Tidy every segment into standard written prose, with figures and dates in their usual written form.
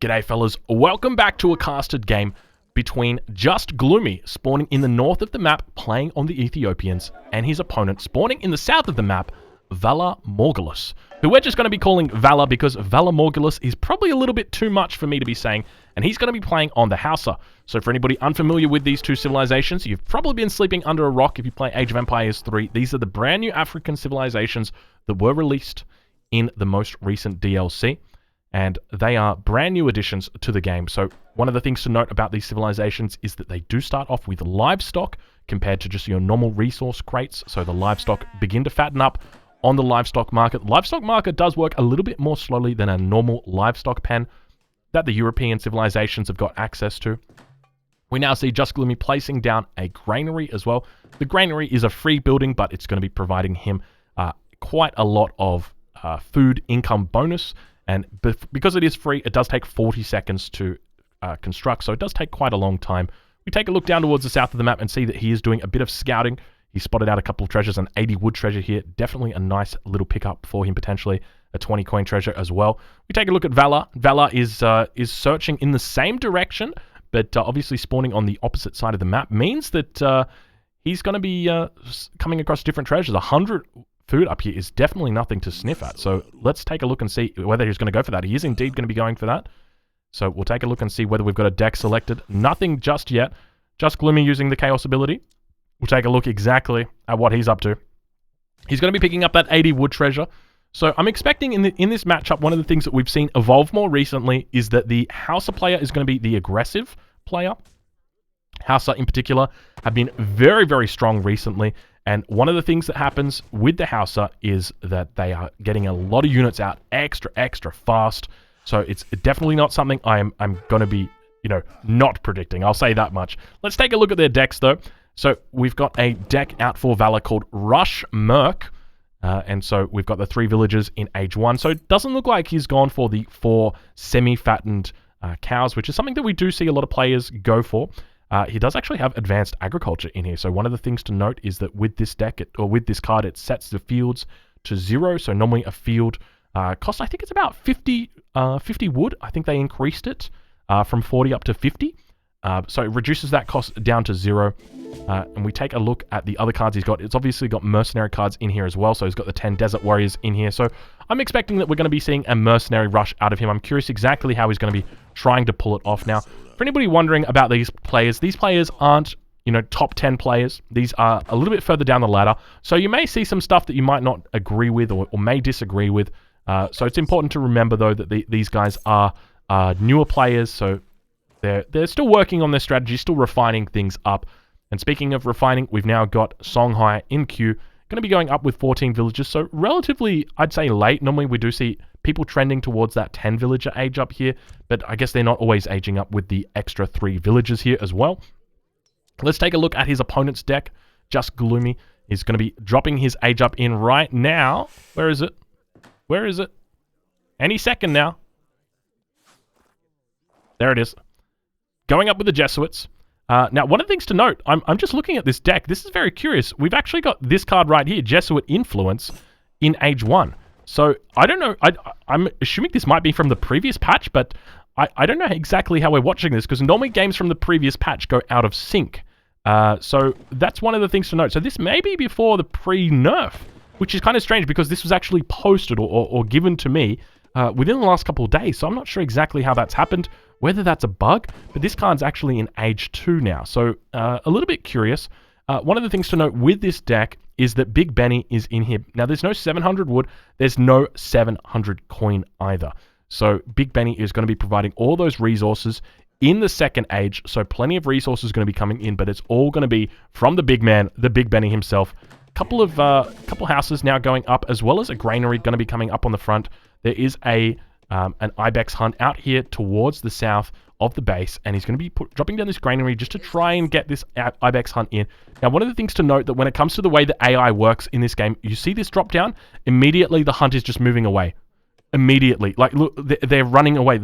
G'day fellas, welcome back to a casted game between Just Gloomy spawning in the north of the map playing on the Ethiopians and his opponent spawning in the south of the map, Valor Morgulus, who we're just going to be calling Valor because Valor Morgulus is probably a little bit too much for me to be saying, and he's going to be playing on the Hausa. So for anybody unfamiliar with these two civilizations, you've probably been sleeping under a rock if you play Age of Empires 3. These are the brand new African civilizations that were released in the most recent DLC. And they are brand new additions to the game. So one of the things to note about these civilizations is that they do start off with livestock compared to just your normal resource crates. So the livestock begin to fatten up on the livestock market. The livestock market does work a little bit more slowly than a normal livestock pen that the European civilizations have got access to. We now see Just Gloomy placing down a granary as well. The granary is a free building, but it's going to be providing him quite a lot of food income bonus. And because it is free, it does take 40 seconds to construct, so it does take quite a long time. We take a look down towards the south of the map and see that he is doing a bit of scouting. He spotted out a couple of treasures, an 80 wood treasure here. Definitely a nice little pickup for him, potentially a 20 coin treasure as well. We take a look at Valor. Valor is searching in the same direction, but obviously spawning on the opposite side of the map means that he's going to be coming across different treasures. 100 food up here is definitely nothing to sniff at. So let's take a look and see whether he's going to go for that. He is indeed going to be going for that. So we'll take a look and see whether we've got a deck selected. Nothing just yet. Just Gloomy using the Chaos ability. We'll take a look exactly at what he's up to. He's going to be picking up that 80 wood treasure. So I'm expecting in this matchup, one of the things that we've seen evolve more recently is that the Hausa player is going to be the aggressive player. Hausa in particular have been very, very strong recently. And one of the things that happens with the Hausa is that they are getting a lot of units out extra fast. So it's definitely not something I'm going to be, not predicting. I'll say that much. Let's take a look at their decks, though. So we've got a deck out for Valor called Rush Merc. And so we've got the 3 villagers in Age 1. So it doesn't look like he's gone for the 4 semi-fattened cows, which is something that we do see a lot of players go for. He does actually have advanced agriculture in here. So one of the things to note is that with this deck, with this card, it sets the fields to 0. So normally a field costs, I think it's about 50 wood. I think they increased it from 40 up to 50. So it reduces that cost down to 0. And we take a look at the other cards he's got. It's obviously got mercenary cards in here as well. So he's got the 10 desert warriors in here. So I'm expecting that we're going to be seeing a mercenary rush out of him. I'm curious exactly how he's going to be trying to pull it off now. For anybody wondering about these players aren't, top 10 players. These are a little bit further down the ladder. So you may see some stuff that you might not agree with or may disagree with. So it's important to remember, though, that these guys are newer players. So they're still working on their strategy, still refining things up. And speaking of refining, we've now got Songhai in queue. Going to be going up with 14 villagers. So relatively, I'd say late. Normally we do see people trending towards that 10 villager age up here, but I guess they're not always aging up with the extra 3 villagers here as well. Let's take a look at his opponent's deck. Just Gloomy is going to be dropping his age up in right now. Where is it? Where is it? Any second now. There it is. Going up with the Jesuits. Now, one of the things to note, I'm just looking at this deck. This is very curious. We've actually got this card right here, Jesuit Influence, in Age 1. So, I don't know. I'm assuming this might be from the previous patch, but I don't know exactly how we're watching this, because normally games from the previous patch go out of sync. So, that's one of the things to note. So, this may be before the pre-nerf, which is kind of strange, because this was actually posted or given to me within the last couple of days. So, I'm not sure exactly how that's happened, whether that's a bug, but this card's actually in Age 2 now. So, a little bit curious. One of the things to note with this deck is that Big Benny is in here. Now, there's no 700 wood. There's no 700 coin either. So, Big Benny is going to be providing all those resources in the second age. So, plenty of resources going to be coming in, but it's all going to be from the big man, the Big Benny himself. Couple houses now going up, as well as a granary going to be coming up on the front. There is an ibex hunt out here towards the south of the base, and he's going to be dropping down this granary just to try and get this ibex hunt in. Now, one of the things to note that when it comes to the way the AI works in this game, you see this drop down, immediately the hunt is just moving away. Immediately. Like, look, they're running away.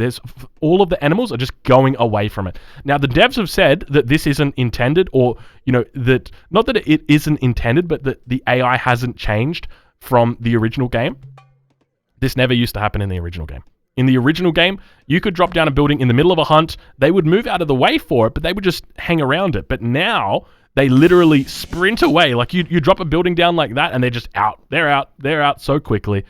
All of the animals are just going away from it. Now, the devs have said that this isn't intended, or, that, not that it isn't intended, but that the AI hasn't changed from the original game. This never used to happen in the original game. In the original game, you could drop down a building in the middle of a hunt. They would move out of the way for it, but they would just hang around it. But now, they literally sprint away. Like, you drop a building down like that, and they're just out. They're out so quickly.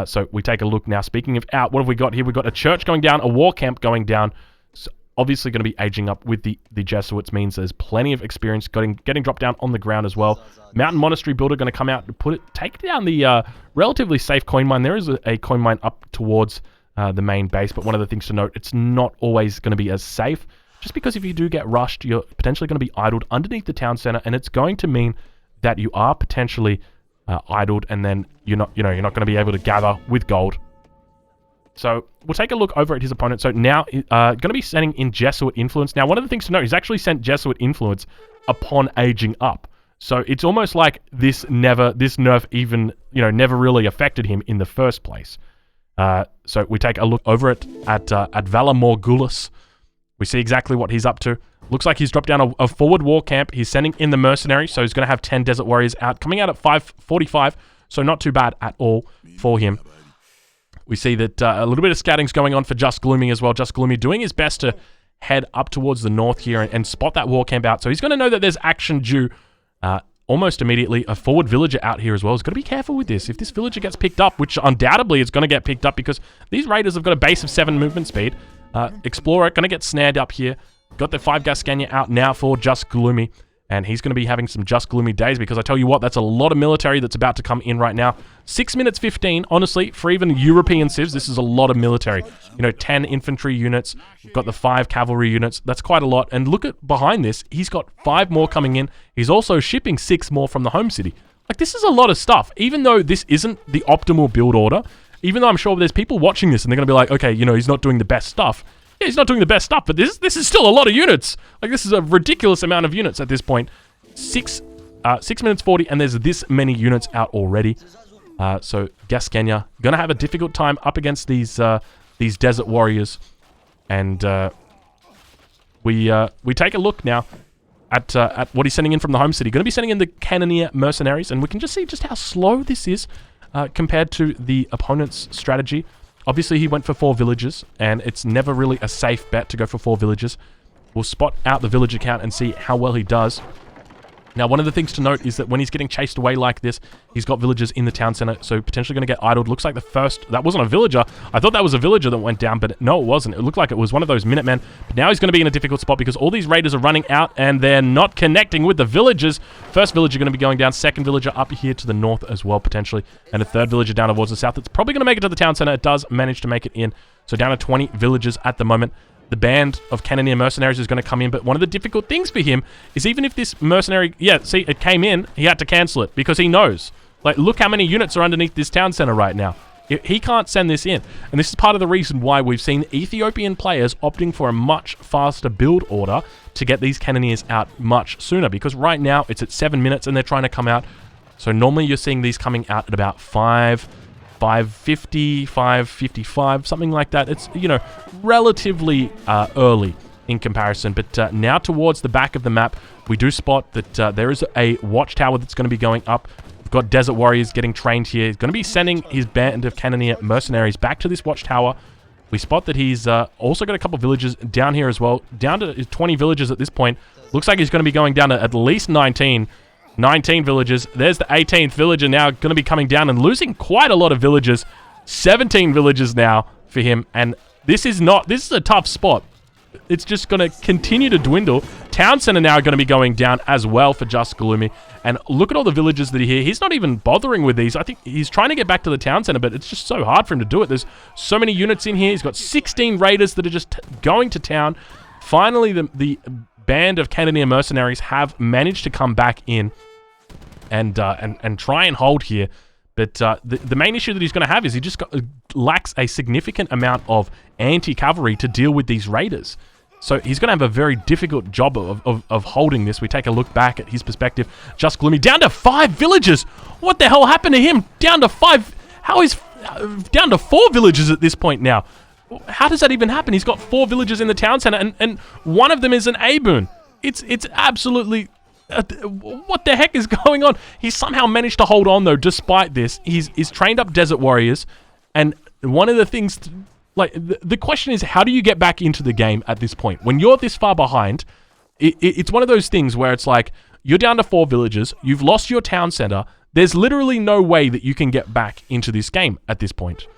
So we take a look now. Speaking of out, what have we got here? We've got a church going down, a war camp going down. So obviously going to be aging up with the Jesuits, means there's plenty of experience getting dropped down on the ground as well. Mountain Monastery Builder going to come out and take down the relatively safe coin mine. There is a coin mine up towards the main base, but one of the things to note, it's not always going to be as safe, just because if you do get rushed, you're potentially going to be idled underneath the town center, and it's going to mean that you are potentially idled, and then you're not going to be able to gather with gold. So we'll take a look over at his opponent. So now going to be sending in Jesuit influence. Now, one of the things to note, he's actually sent Jesuit influence upon aging up. So it's almost like this nerf even never really affected him in the first place. So we take a look over at Vala Morgulus. We see exactly what he's up to. Looks like he's dropped down a forward war camp. He's sending in the mercenaries, so he's going to have 10 desert warriors out, coming out at 545, so not too bad at all for him. We see that a little bit of scouting's going on for Just Gloomy as well. Just Gloomy doing his best to head up towards the north here and spot that war camp out. So he's going to know that there's action due almost immediately. A forward villager out here as well. He's got to be careful with this. If this villager gets picked up, which undoubtedly is going to get picked up because these raiders have got a base of 7 movement speed. Explorer going to get snared up here. Got the 5 Gascania out now for Just Gloomy. And he's going to be having some Just Gloomy days, because I tell you what, that's a lot of military that's about to come in right now. 6 minutes 15, honestly, for even European civs, this is a lot of military. 10 infantry units, got the 5 cavalry units, that's quite a lot. And look at behind this, he's got 5 more coming in. He's also shipping 6 more from the home city. Like, this is a lot of stuff, even though this isn't the optimal build order. Even though I'm sure there's people watching this and they're going to be like, okay, he's not doing the best stuff. Yeah, he's not doing the best stuff, but this is still a lot of units. Like, this is a ridiculous amount of units at this point. 6 minutes 40, and there's this many units out already. So Gascania gonna have a difficult time up against these desert warriors, and we take a look now at what he's sending in from the home city. Going to be sending in the Cannoneer mercenaries, and we can just see just how slow this is compared to the opponent's strategy. Obviously, he went for 4 villages, and it's never really a safe bet to go for 4 villages. We'll spot out the villager count and see how well he does. Now, one of the things to note is that when he's getting chased away like this, he's got villagers in the town center, so potentially going to get idled. Looks like the first... That wasn't a villager. I thought that was a villager that went down, but no, it wasn't. It looked like it was one of those Minutemen. But now he's going to be in a difficult spot because all these raiders are running out, and they're not connecting with the villagers. First villager going to be going down. Second villager up here to the north as well, potentially. And a third villager down towards the south. It's probably going to make it to the town center. It does manage to make it in. So down to 20 villagers at the moment. The band of Cannoneer mercenaries is going to come in, but one of the difficult things for him is even if this mercenary... Yeah, see, it came in, he had to cancel it because he knows. Like, look how many units are underneath this town center right now. He can't send this in. And this is part of the reason why we've seen Ethiopian players opting for a much faster build order to get these Cannoneers out much sooner, because right now it's at 7 minutes and they're trying to come out. So normally you're seeing these coming out at about 550, 555, something like that. It's, relatively early in comparison. But now towards the back of the map, we do spot that there is a watchtower that's going to be going up. We've got Desert Warriors getting trained here. He's going to be sending his band of Cannoneer mercenaries back to this watchtower. We spot that he's also got a couple villages down here as well. Down to 20 villages at this point. Looks like he's going to be going down to at least 19 villages. There's the 18th villager now going to be coming down and losing quite a lot of villagers. 17 villages now for him. And this is a tough spot. It's just going to continue to dwindle. Town center now going to be going down as well for Just Gloomy. And look at all the villages that are here. He's not even bothering with these. I think he's trying to get back to the town center, but it's just so hard for him to do it. There's so many units in here. He's got 16 raiders that are just going to town. Finally, the band of Cannoneer mercenaries have managed to come back in and try and hold here. But the main issue that he's going to have is he just lacks a significant amount of anti-cavalry to deal with these raiders. So he's going to have a very difficult job of holding this. We take a look back at his perspective. Just Gloomy down to 5 villages. What the hell happened to him? Down to 5. How is down to 4 villages at this point now? How does that even happen? He's got 4 villages in the town center, and one of them is an A-boon. It's absolutely... what the heck is going on? He's somehow managed to hold on, though, despite this. He's trained up Desert Warriors, and one of the things... Like, the question is, how do you get back into the game at this point? When you're this far behind, it's one of those things where it's like, you're down to 4 villages, you've lost your town center, there's literally no way that you can get back into this game at this point.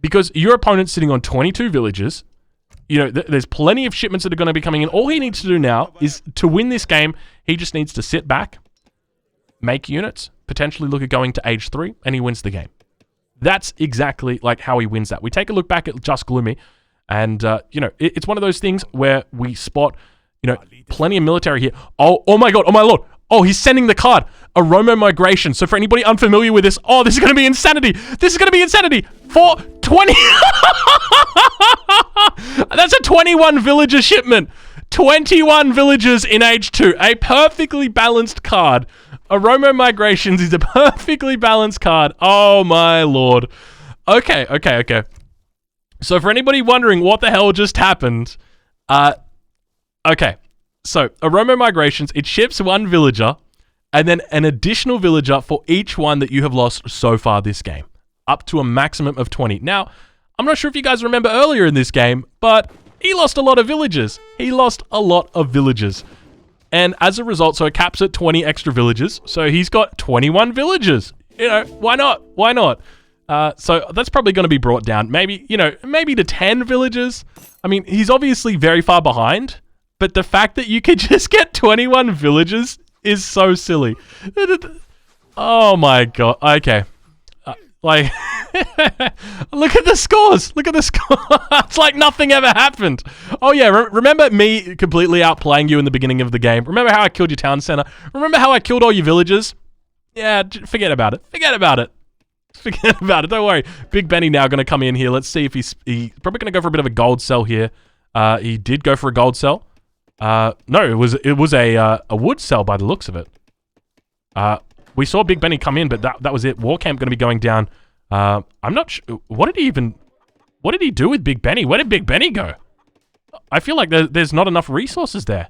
Because your opponent's sitting on 22 villages, you know, there's plenty of shipments that are going to be coming in. All he needs to do now is to win this game, he just needs to sit back, make units, potentially look at going to age 3, and he wins the game. That's exactly like how he wins that. We take a look back at Just Gloomy, and, you know, it's one of those things where we spot, you know, plenty of military here. Oh my god, oh my lord. Oh, he's sending the card. Oromo Migration. So for anybody unfamiliar with this, oh, this is going to be insanity. This is going to be insanity. For 20... That's a 21 villager shipment. 21 villagers in age 2. A perfectly balanced card. Oromo Migrations is a perfectly balanced card. Oh my lord. Okay. So for anybody wondering what the hell just happened, okay. So Oromo Migrations, it ships 1 villager and then an additional villager for each one that you have lost so far this game, up to a maximum of 20. Now, I'm not sure if you guys remember earlier in this game, but he lost a lot of villagers. And as a result, so it caps at 20 extra villagers. So he's got 21 villagers. You know, why not? So that's probably going to be brought down. Maybe, you know, maybe to 10 villagers. I mean, he's obviously very far behind, but the fact that you could just get 21 villagers is so silly. Oh my god. Okay. Like, look at the scores. It's like nothing ever happened. Oh yeah, remember me completely outplaying you in the beginning of the game? Remember how I killed your town center? Remember how I killed all your villagers? Yeah, forget about it. Don't worry. Big Benny now going to come in here. Let's see if he's probably going to go for a bit of a gold sell here. He did go for a gold sell. No, it was a wood sell by the looks of it. We saw Big Benny come in, but that was it. War Camp going to be going down. I'm not sure. What did he do with Big Benny? Where did Big Benny go? I feel like there's not enough resources there.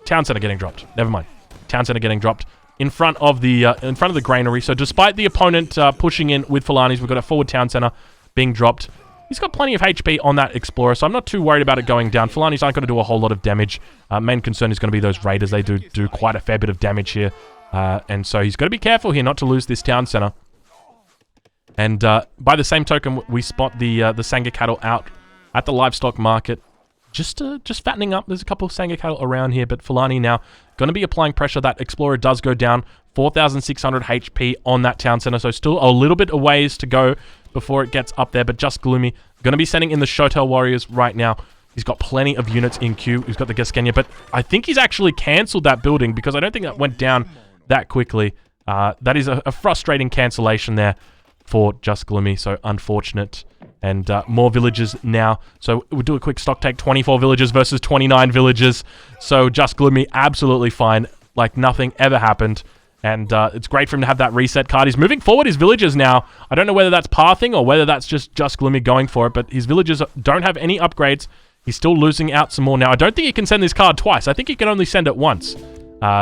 Town center getting dropped. Never mind. Town center getting dropped in front of the granary. So despite the opponent pushing in with Falanis, we've got a forward town center being dropped. He's got plenty of HP on that Explorer, so I'm not too worried about it going down. Falanis aren't going to do a whole lot of damage. Main concern is going to be those Raiders. They do quite a fair bit of damage here. And so he's got to be careful here not to lose this town center. And by the same token, we spot the Sanga cattle out at the livestock market. Just fattening up. There's a couple of Sanga cattle around here, but Falani now going to be applying pressure. That Explorer does go down. 4,600 HP on that town center, so still a little bit of ways to go before it gets up there, but Just Gloomy going to be sending in the Shotel Warriors right now. He's got plenty of units in queue. He's got the Gaskenia, but I think he's actually cancelled that building because I don't think that went down that quickly. That is a frustrating cancellation there for Just Gloomy, so unfortunate. And more villagers now. So we'll do a quick stock take. 24 villagers versus 29 villagers. So Just Gloomy absolutely fine. Like nothing ever happened. And it's great for him to have that reset card. He's moving forward his villagers now. I don't know whether that's pathing or whether that's just Gloomy going for it, but his villagers don't have any upgrades. He's still losing out some more now. I don't think he can send this card twice. I think he can only send it once.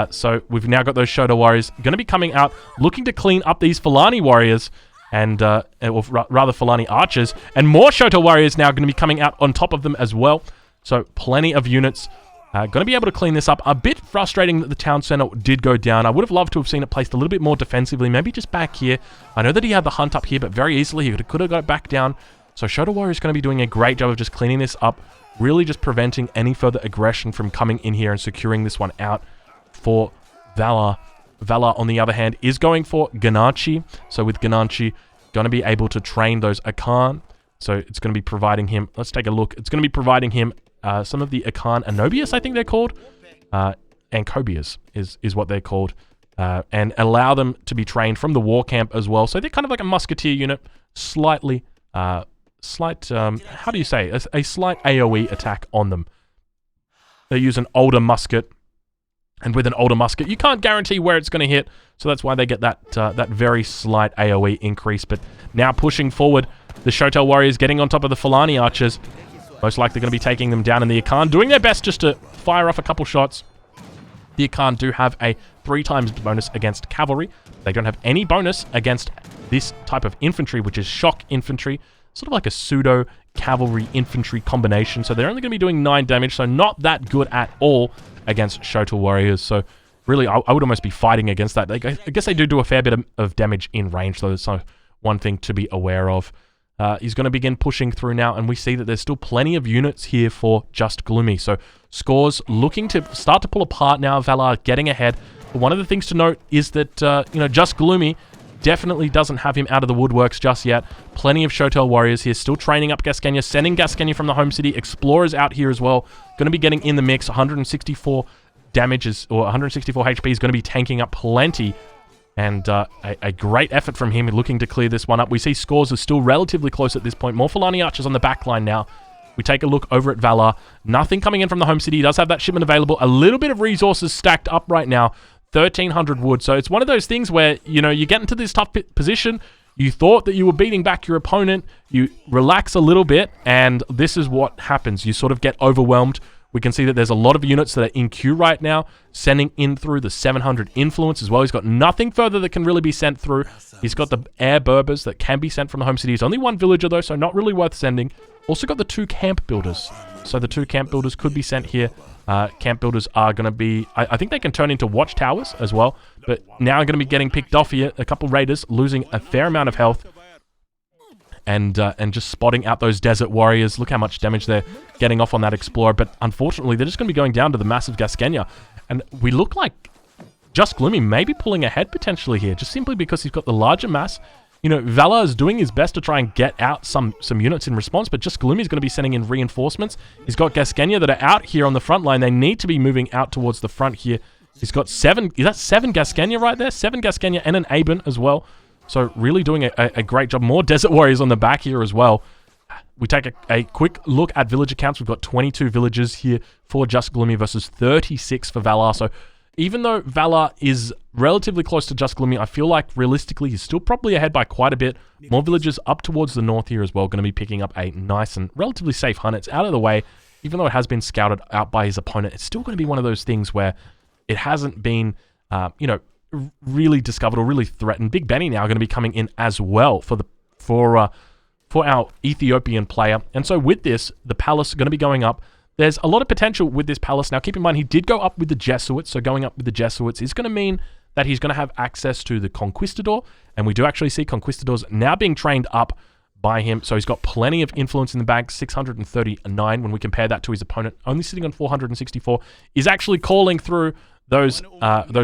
So we've now got those Shoto Warriors going to be coming out, looking to clean up these Falani Warriors, and rather Falani Archers. And more Shoto Warriors now going to be coming out on top of them as well. So plenty of units. Going to be able to clean this up. A bit frustrating that the town center did go down. I would have loved to have seen it placed a little bit more defensively. Maybe just back here. I know that he had the hunt up here, but very easily he could have got it back down. So Shoto Warrior is going to be doing a great job of just cleaning this up. Really just preventing any further aggression from coming in here and securing this one out for Valar. Valar, on the other hand, is going for Ganachi. So with Ganachi, going to be able to train those Akan. So it's going to be providing him... Let's take a look. It's going to be providing him some of the Akan Anobius, I think they're called. Ancobias is what they're called. And allow them to be trained from the war camp as well. So they're kind of like a musketeer unit. Slightly... how do you say? A slight AoE attack on them. They use an older musket. And with an older musket, you can't guarantee where it's going to hit. So that's why they get that very slight AoE increase. But now pushing forward, the Shotel Warriors getting on top of the Falani Archers. Most likely going to be taking them down in the Akan. Doing their best just to fire off a couple shots. The Akan do have a 3 times bonus against cavalry. They don't have any bonus against this type of infantry, which is shock infantry. Sort of like a pseudo cavalry infantry combination. So they're only going to be doing 9 damage, so not that good at all against Shoto warriors. So really, I would almost be fighting against that. I guess they do a fair bit of damage in range, though. So one thing to be aware of. He's going to begin pushing through now, and we see that there's still plenty of units here for Just Gloomy. So scores looking to start to pull apart now. Valar getting ahead. But one of the things to note is that, Just Gloomy definitely doesn't have him out of the woodworks just yet. Plenty of Shotel warriors here, still training up Gascania, sending Gascania from the home city. Explorers out here as well. Going to be getting in the mix. 164 damages, or 164 HP is going to be tanking up plenty. And a great effort from him looking to clear this one up. We see scores are still relatively close at this point. More Fulani archers on the back line now. We take a look over at Valar. Nothing coming in from the home city. He does have that shipment available. A little bit of resources stacked up right now. 1,300 wood. So it's one of those things where, you get into this tough position. You thought that you were beating back your opponent. You relax a little bit, and this is what happens. You sort of get overwhelmed. We can see that there's a lot of units that are in queue right now, sending in through the 700 influence as well. He's got nothing further that can really be sent through. He's got the air Berbers that can be sent from the home city. He's only 1 villager though, so not really worth sending. Also got the 2 camp builders. So the 2 camp builders could be sent here. Camp builders are going to be... I think they can turn into watchtowers as well. But now going to be getting picked off here. A couple raiders losing a fair amount of health. And just spotting out those desert warriors. Look how much damage they're getting off on that explorer. But unfortunately, they're just going to be going down to the massive Gascania. And we look like Just Gloomy may be pulling ahead potentially here, just simply because he's got the larger mass. Valar is doing his best to try and get out some units in response, but Just Gloomy is going to be sending in reinforcements. He's got Gascania that are out here on the front line. They need to be moving out towards the front here. He's got 7... Is that 7 Gascania right there? 7 Gascania and an Aben as well. So really doing a great job. More Desert Warriors on the back here as well. We take a quick look at villager counts. We've got 22 villagers here for Just Gloomy versus 36 for Valar. So even though Valar is relatively close to Just Gloomy, I feel like realistically he's still probably ahead by quite a bit. More villagers up towards the north here as well. Going to be picking up a nice and relatively safe hunt. It's out of the way. Even though it has been scouted out by his opponent, it's still going to be one of those things where it hasn't been, really discovered or really threatened. Big Benny now going to be coming in as well for our Ethiopian player. And so with this, the palace is going to be going up. There's a lot of potential with this palace. Now keep in mind, he did go up with the Jesuits, so going up with the Jesuits is going to mean that he's going to have access to the Conquistador, and we do actually see Conquistadors now being trained up by him. So he's got plenty of influence in the bag, 639 when we compare that to his opponent, only sitting on 464. He's actually calling through those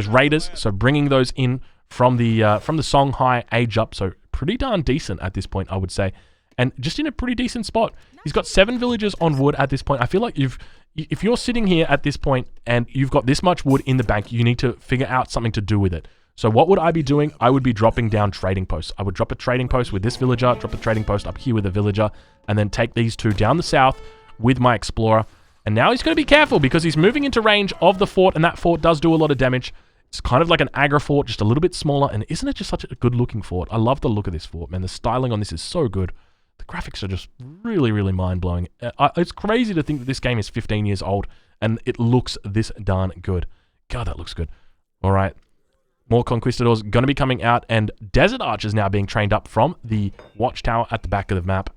raiders, so bringing those in from the Songhai age up, so pretty darn decent at this point, I would say, and just in a pretty decent spot. He's got 7 villagers on wood at this point. I feel like if you're sitting here at this point and you've got this much wood in the bank, you need to figure out something to do with it. So what would I be doing? I would be dropping down trading posts. I would drop a trading post with this villager, drop a trading post up here with a villager, and then take these 2 down the south with my explorer. And now he's going to be careful because he's moving into range of the fort, and that fort does do a lot of damage. It's kind of like an aggro fort, just a little bit smaller, and isn't it just such a good-looking fort? I love the look of this fort, man. The styling on this is so good. The graphics are just really, really mind-blowing. It's crazy to think that this game is 15 years old, and it looks this darn good. God, that looks good. All right. More Conquistadors going to be coming out, and Desert Archers now being trained up from the watchtower at the back of the map.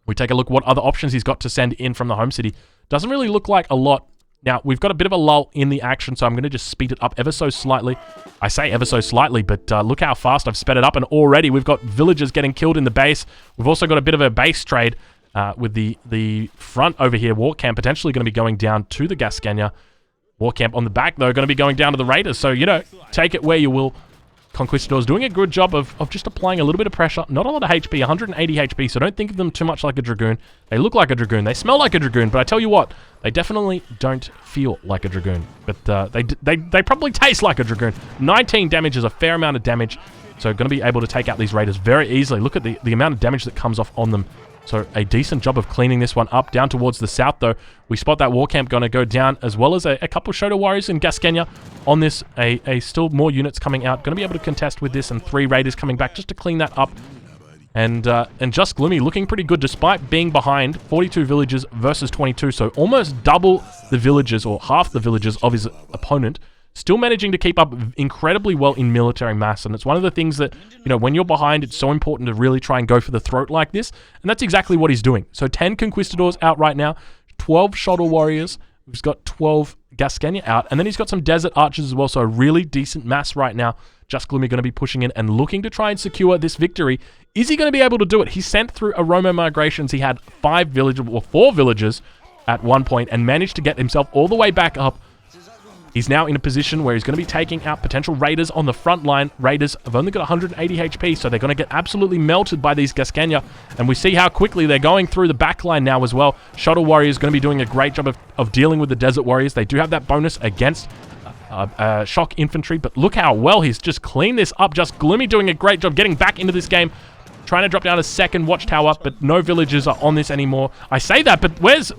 We take a look what other options he's got to send in from the home city. Doesn't really look like a lot. Now, we've got a bit of a lull in the action, so I'm going to just speed it up ever so slightly. I say ever so slightly, but look how fast I've sped it up, and already we've got villagers getting killed in the base. We've also got a bit of a base trade with the front over here. War camp potentially going to be going down to the Gascania. War camp on the back, though, going to be going down to the Raiders. So, take it where you will. Conquistadors doing a good job of just applying a little bit of pressure. Not a lot of HP, 180 HP, so don't think of them too much like a Dragoon. They look like a Dragoon. They smell like a Dragoon, but I tell you what, they definitely don't feel like a Dragoon. But they probably taste like a Dragoon. 19 damage is a fair amount of damage, so going to be able to take out these Raiders very easily. Look at the amount of damage that comes off on them. So a decent job of cleaning this one up. Down towards the south, though, we spot that war camp going to go down, as well as a couple Shoto warriors in Gascania on this. Still more units coming out. Going to be able to contest with this, and 3 raiders coming back just to clean that up. And Just Gloomy looking pretty good despite being behind 42 villagers versus 22. So almost double the villagers or half the villagers of his opponent. Still managing to keep up incredibly well in military mass. And it's one of the things that, you know, when you're behind, it's so important to really try and go for the throat like this. And that's exactly what he's doing. So 10 Conquistadors out right now, 12 Shuttle Warriors. He's got 12 Gascania out. And then he's got some Desert Archers as well. So a really decent mass right now. Just Gloomy going to be pushing in and looking to try and secure this victory. Is he going to be able to do it? He sent through Oromo Migrations. He had 4 villagers at one point and managed to get himself all the way back up. He's now in a position where he's going to be taking out potential raiders on the front line. Raiders have only got 180 HP, so they're going to get absolutely melted by these Gascania. And we see how quickly they're going through the back line now as well. Shuttle Warriors going to be doing a great job of dealing with the Desert Warriors. They do have that bonus against shock infantry, but look how well he's just cleaned this up. Just Gloomy doing a great job getting back into this game. Trying to drop down a second watchtower, but no villagers are on this anymore. I say that, but where's...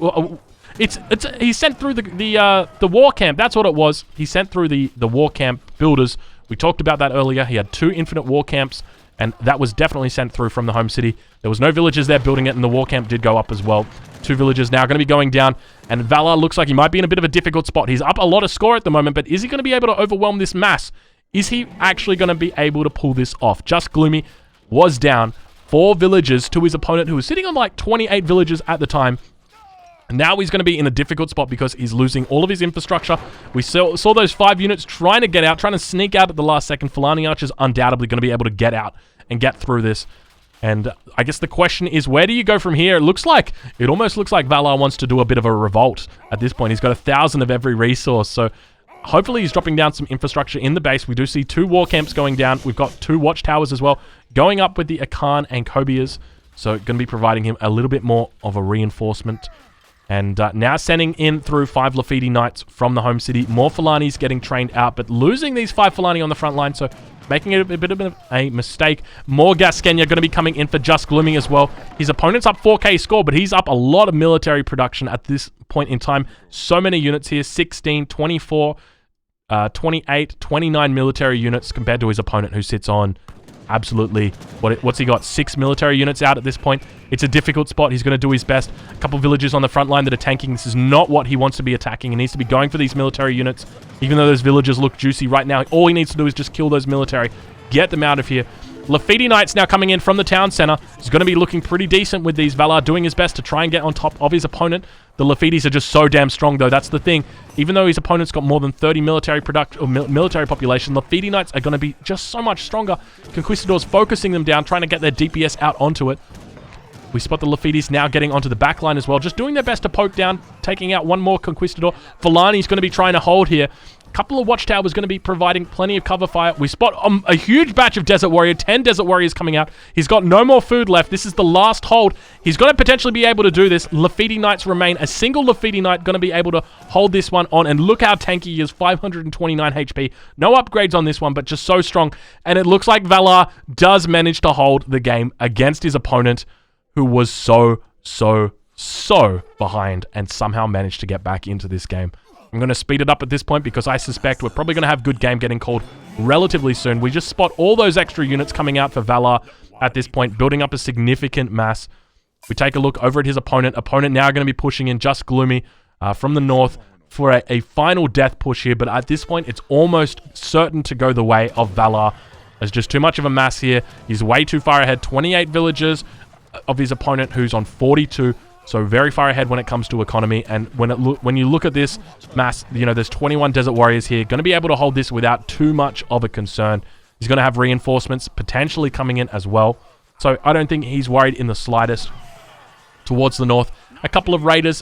he sent through the war camp. That's what it was. He sent through the war camp builders. We talked about that earlier. He had 2 infinite war camps, and that was definitely sent through from the home city. There was no villagers there building it, and the war camp did go up as well. 2 villagers now going to be going down, and Valar looks like he might be in a bit of a difficult spot. He's up a lot of score at the moment, but is he going to be able to overwhelm this mass? Is he actually going to be able to pull this off? Just Gloomy was down 4 villagers to his opponent, who was sitting on like 28 villagers at the time. Now he's going to be in a difficult spot because he's losing all of his infrastructure. We saw those 5 units trying to get out, trying to sneak out at the last second. Fulani Archer's undoubtedly going to be able to get out and get through this. And I guess the question is, where do you go from here? It almost looks like Valar wants to do a bit of a revolt at this point. He's got 1,000 of every resource, so hopefully he's dropping down some infrastructure in the base. We do see 2 war camps going down. We've got 2 watchtowers as well going up with the Akan and Kobias, so going to be providing him a little bit more of a reinforcement. And now sending in through 5 Lafidi Knights from the home city. More Falanis getting trained out, but losing these 5 Falani on the front line, so making it a bit of a mistake. More Gascania going to be coming in for Just Gloomy as well. His opponent's up 4k score, but he's up a lot of military production at this point in time. So many units here, 16, 24, 28, 29 military units compared to his opponent who sits on absolutely, what's he got? 6 military units out at this point. It's a difficult spot. He's going to do his best. A couple villagers on the front line that are tanking. This is not what he wants to be attacking. He needs to be going for these military units. Even though those villagers look juicy right now, all he needs to do is just kill those military. Get them out of here. Lafidi Knights now coming in from the town center. He's going to be looking pretty decent with these. Valar doing his best to try and get on top of his opponent. The Lafidis are just so damn strong, though. That's the thing. Even though his opponent's got more than 30 military military population, Lafidi Knights are going to be just so much stronger. Conquistadors focusing them down, trying to get their DPS out onto it. We spot the Lafidis now getting onto the back line as well, just doing their best to poke down, taking out one more Conquistador. Fulani's going to be trying to hold here. A couple of watchtowers going to be providing plenty of cover fire. We spot a huge batch of Desert Warrior, 10 Desert Warriors coming out. He's got no more food left. This is the last hold. He's going to potentially be able to do this. Lafidi Knights remain. A single Lafidi Knight going to be able to hold this one on. And look how tanky he is, 529 HP. No upgrades on this one, but just so strong. And it looks like Valar does manage to hold the game against his opponent, who was so behind and somehow managed to get back into this game. I'm going to speed it up at this point because I suspect we're probably going to have good game getting called relatively soon. We just spot all those extra units coming out for Valar at this point, building up a significant mass. We take a look over at his opponent. Opponent now going to be pushing in Just Gloomy from the north for a final death push here, but at this point, it's almost certain to go the way of Valar. There's just too much of a mass here. He's way too far ahead. 28 villagers of his opponent who's on 42. So very far ahead when it comes to economy. And when you look at this mass, you know, there's 21 Desert Warriors here. Going to be able to hold this without too much of a concern. He's going to have reinforcements potentially coming in as well. So I don't think he's worried in the slightest. Towards the north, a couple of raiders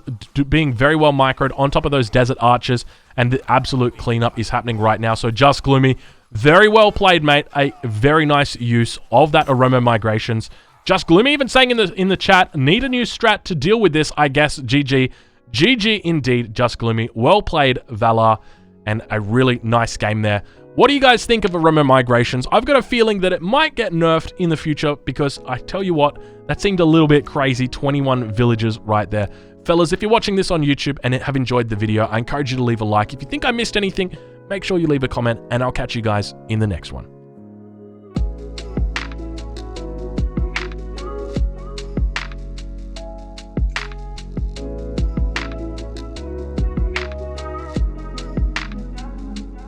being very well microed on top of those Desert Archers. And the absolute cleanup is happening right now. So Just Gloomy, very well played, mate. A very nice use of that Oromo Migrations. Just Gloomy even saying in the chat, need a new strat to deal with this, I guess. GG. GG indeed, Just Gloomy. Well played, Valar. And a really nice game there. What do you guys think of Oromo Migrations? I've got a feeling that it might get nerfed in the future because I tell you what, that seemed a little bit crazy. 21 villagers right there. Fellas, if you're watching this on YouTube and have enjoyed the video, I encourage you to leave a like. If you think I missed anything, make sure you leave a comment and I'll catch you guys in the next one.